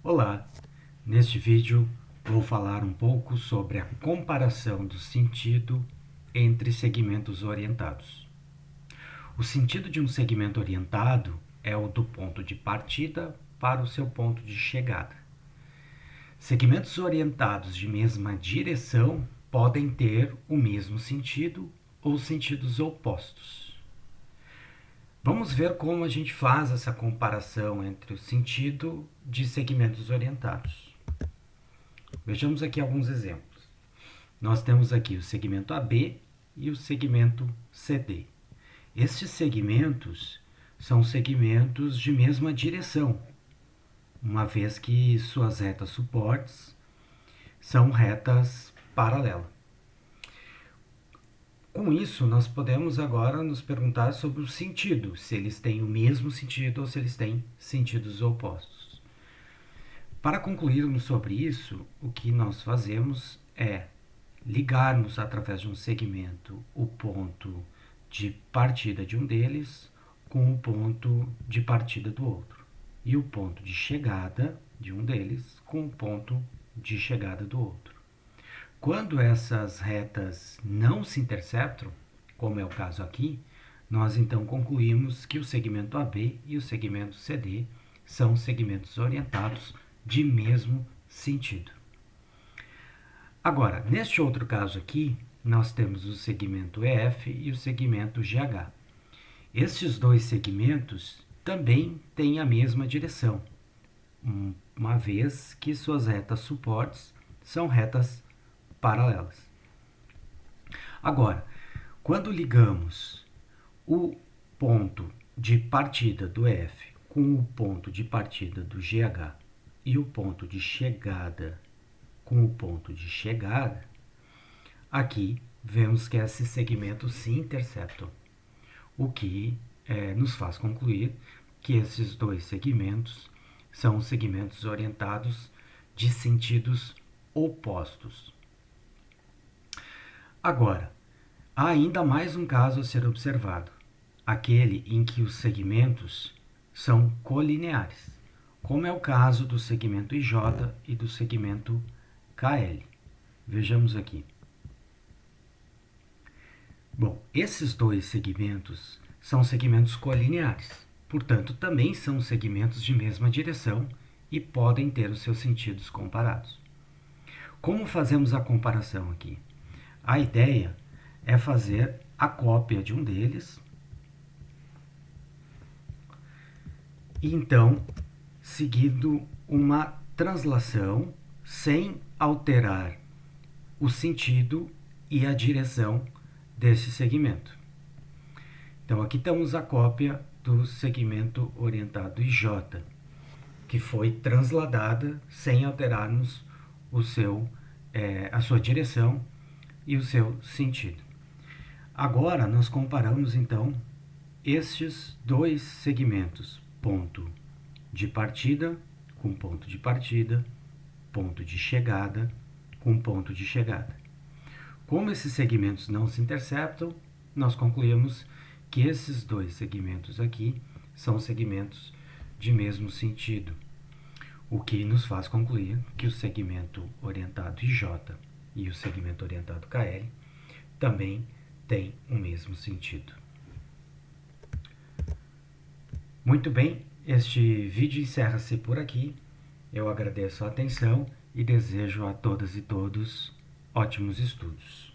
Olá, neste vídeo vou falar um pouco sobre a comparação do sentido entre segmentos orientados. O sentido de um segmento orientado é o do ponto de partida para o seu ponto de chegada. Segmentos orientados de mesma direção podem ter o mesmo sentido ou sentidos opostos. Vamos ver como a gente faz essa comparação entre o sentido de segmentos orientados. Vejamos aqui alguns exemplos. Nós temos aqui o segmento AB e o segmento CD. Estes segmentos são segmentos de mesma direção, uma vez que suas retas suportes são retas paralelas. Com isso, nós podemos agora nos perguntar sobre o sentido, se eles têm o mesmo sentido ou se eles têm sentidos opostos. Para concluirmos sobre isso, o que nós fazemos é ligarmos através de um segmento o ponto de partida de um deles com o ponto de partida do outro, e o ponto de chegada de um deles com o ponto de chegada do outro. Quando essas retas não se interceptam, como é o caso aqui, nós então concluímos que o segmento AB e o segmento CD são segmentos orientados de mesmo sentido. Agora, neste outro caso aqui, nós temos o segmento EF e o segmento GH. Estes dois segmentos também têm a mesma direção, uma vez que suas retas suportes são retas paralelas. Agora, quando ligamos o ponto de partida do F com o ponto de partida do GH e o ponto de chegada com o ponto de chegada, aqui vemos que esses segmentos se interceptam, o que nos faz concluir que esses dois segmentos são segmentos orientados de sentidos opostos. Agora, há ainda mais um caso a ser observado, aquele em que os segmentos são colineares, como é o caso do segmento IJ e do segmento KL. Vejamos aqui. Bom, esses dois segmentos são segmentos colineares, portanto, também são segmentos de mesma direção e podem ter os seus sentidos comparados. Como fazemos a comparação aqui? A ideia é fazer a cópia de um deles e então seguindo uma translação sem alterar o sentido e a direção desse segmento. Então aqui temos a cópia do segmento orientado IJ, que foi transladada sem alterarmos a sua direção e o seu sentido. Agora nós comparamos então estes dois segmentos, ponto de partida com ponto de partida, ponto de chegada com ponto de chegada. Como esses segmentos não se interceptam, nós concluímos que esses dois segmentos aqui são segmentos de mesmo sentido, o que nos faz concluir que o segmento orientado IJ e o segmento orientado KL também têm o mesmo sentido. Muito bem, este vídeo encerra-se por aqui. Eu agradeço a atenção e desejo a todas e todos ótimos estudos.